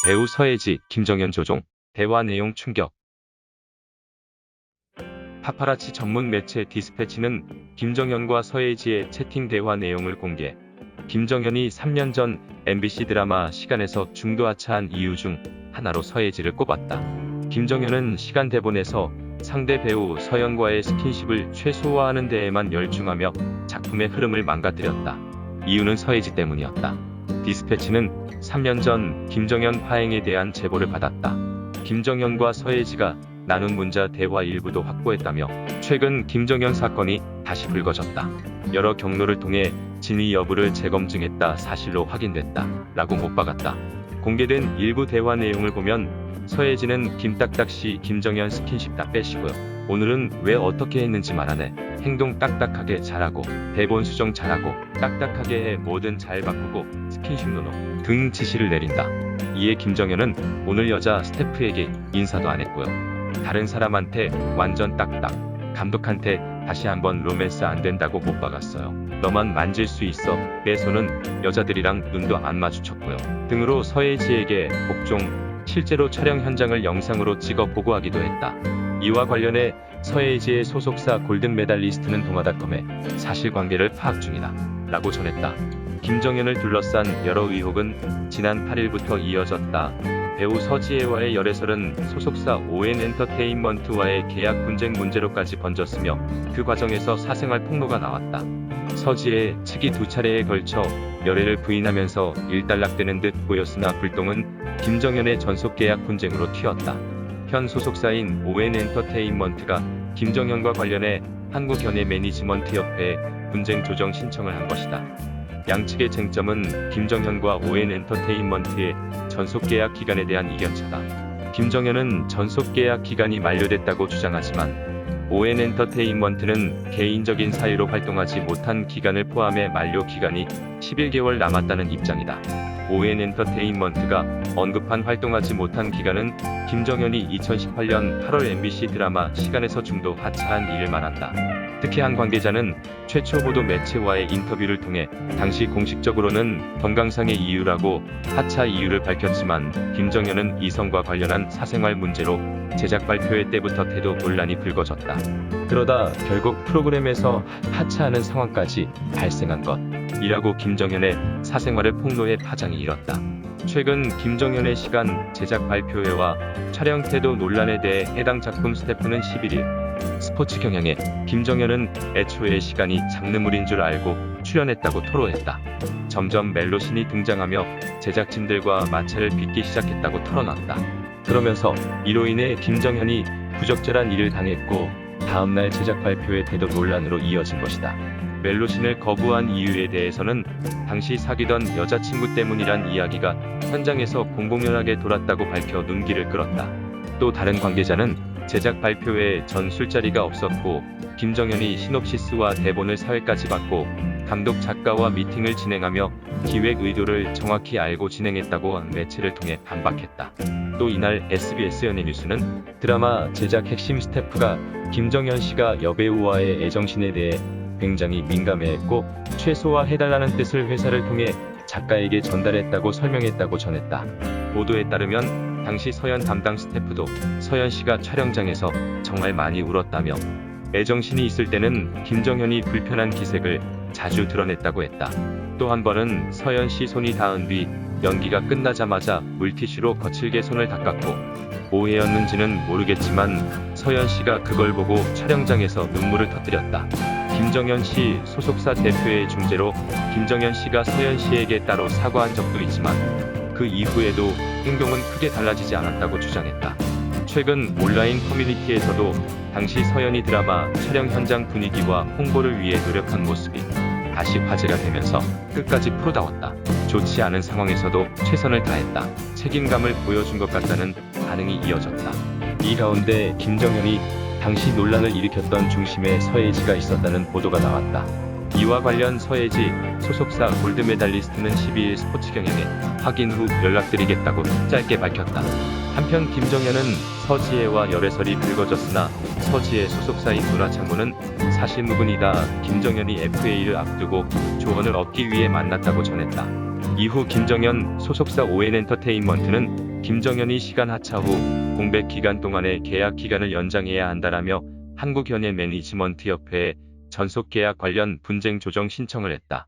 배우 서예지, 김정현 조종, 대화 내용 충격. 파파라치 전문 매체 디스패치는 김정현과 서예지의 채팅 대화 내용을 공개. 김정현이 3년 전 MBC 드라마 시간에서 중도 하차한 이유 중 하나로 서예지를 꼽았다. 김정현은 시간 대본에서 상대 배우 서연과의 스킨십을 최소화하는 데에만 열중하며 작품의 흐름을 망가뜨렸다. 이유는 서예지 때문이었다. 디스패치는 3년 전 김정현 파행에 대한 제보를 받았다. 김정현과 서예지가 나눈 문자 대화 일부도 확보했다며 최근 김정현 사건이 다시 불거졌다. 여러 경로를 통해 진위 여부를 재검증했다 사실로 확인됐다 라고 못 박았다. 공개된 일부 대화 내용을 보면 서예지는 김딱딱씨 김정현 스킨십 다 빼시고요. 오늘은 왜 어떻게 했는지 말하네. 행동 딱딱하게 잘하고 대본 수정 잘하고 딱딱하게 해 뭐든 잘 바꾸고 스킨십 노노 등 지시를 내린다. 이에 김정현은 오늘 여자 스태프에게 인사도 안 했고요. 다른 사람한테 완전 딱딱. 감독한테 다시 한번 로맨스 안 된다고 못 박았어요. 너만 만질 수 있어. 내 손은 여자들이랑 눈도 안 마주쳤고요. 등으로 서예지에게 복종, 실제로 촬영 현장을 영상으로 찍어 보고하기도 했다. 이와 관련해 서예지의 소속사 골든 메달리스트는 동아닷컴에 사실관계를 파악 중이다 라고 전했다. 김정현을 둘러싼 여러 의혹은 지난 8일부터 이어졌다. 배우 서지혜와의 열애설은 소속사 ON엔터테인먼트와의 계약 분쟁 문제로까지 번졌으며 그 과정에서 사생활 폭로가 나왔다. 서지혜 측이 두 차례에 걸쳐 열애를 부인하면서 일단락되는 듯 보였으나 불똥은 김정현의 전속계약 분쟁으로 튀었다. 현 소속사인 ON엔터테인먼트가 김정현과 관련해 한국연예 매니지먼트협회에 분쟁 조정 신청을 한 것이다. 양측의 쟁점은 김정현과 ON엔터테인먼트의 전속계약 기간에 대한 이견차다. 김정현은 전속계약 기간이 만료됐다고 주장하지만 ON엔터테인먼트는 개인적인 사유로 활동하지 못한 기간을 포함해 만료 기간이 11개월 남았다는 입장이다. ON엔터테인먼트가 언급한 활동하지 못한 기간은 김정현이 2018년 8월 MBC 드라마 시간에서 중도 하차한 일을 말한다. 특히 한 관계자는 최초 보도 매체와의 인터뷰를 통해 당시 공식적으로는 건강상의 이유라고 하차 이유를 밝혔지만 김정현은 이성과 관련한 사생활 문제로 제작 발표회 때부터 태도 논란이 불거졌다. 그러다 결국 프로그램에서 하차하는 상황까지 발생한 것이라고 김정현의 사생활을 폭로해 파장이 일었다. 최근 김정현의 시간 제작 발표회와 촬영 태도 논란에 대해 해당 작품 스태프는 11일 스포츠 경향에 김정현은 애초에 시간이 장르물인 줄 알고 출연했다고 토로했다. 점점 멜로신이 등장하며 제작진들과 마찰을 빚기 시작했다고 털어놨다. 그러면서 이로 인해 김정현이 부적절한 일을 당했고 다음날 제작 발표의 태도 논란으로 이어진 것이다. 멜로신을 거부한 이유에 대해서는 당시 사귀던 여자친구 때문이란 이야기가 현장에서 공공연하게 돌았다고 밝혀 눈길을 끌었다. 또 다른 관계자는 제작 발표회에 전 술자리가 없었고 김정현이 시놉시스와 대본을 사회까지 받고 감독 작가와 미팅을 진행하며 기획 의도를 정확히 알고 진행했다고 매체를 통해 반박했다. 또 이날 SBS 연예뉴스는 드라마 제작 핵심 스태프가 김정현 씨가 여배우와의 애정신에 대해 굉장히 민감해했고 최소화해달라는 뜻을 회사를 통해 작가에게 전달했다고 설명했다고 전했다. 보도에 따르면 당시 서연 담당 스태프도 서연 씨가 촬영장에서 정말 많이 울었다며 애정신이 있을 때는 김정현이 불편한 기색을 자주 드러냈다고 했다. 또 한 번은 서연 씨 손이 닿은 뒤 연기가 끝나자마자 물티슈로 거칠게 손을 닦았고 오해였는지는 모르겠지만 서연 씨가 그걸 보고 촬영장에서 눈물을 터뜨렸다. 김정현 씨 소속사 대표의 중재로 김정현 씨가 서연 씨에게 따로 사과한 적도 있지만 그 이후에도 행동은 크게 달라지지 않았다고 주장했다. 최근 온라인 커뮤니티에서도 당시 서연이 드라마 촬영 현장 분위기와 홍보를 위해 노력한 모습이 다시 화제가 되면서 끝까지 프로다웠다. 좋지 않은 상황에서도 최선을 다했다. 책임감을 보여준 것 같다는 반응이 이어졌다. 이 가운데 김정현이 당시 논란을 일으켰던 중심에 서예지가 있었다는 보도가 나왔다. 이와 관련 서예지 소속사 골드메달리스트는 12일 스포츠 경향에 확인 후 연락드리겠다고 짧게 밝혔다. 한편 김정현은 서지혜와 열애설이 불거졌으나 서지혜 소속사인 문화창고는 사실무근이다. 김정현이 FA를 앞두고 조언을 얻기 위해 만났다고 전했다. 이후 김정현 소속사 ON엔터테인먼트는 김정현이 시간 하차 후 공백 기간 동안의 계약 기간을 연장해야 한다라며 한국연예 매니지먼트협회에 전속 계약 관련 분쟁 조정 신청을 했다.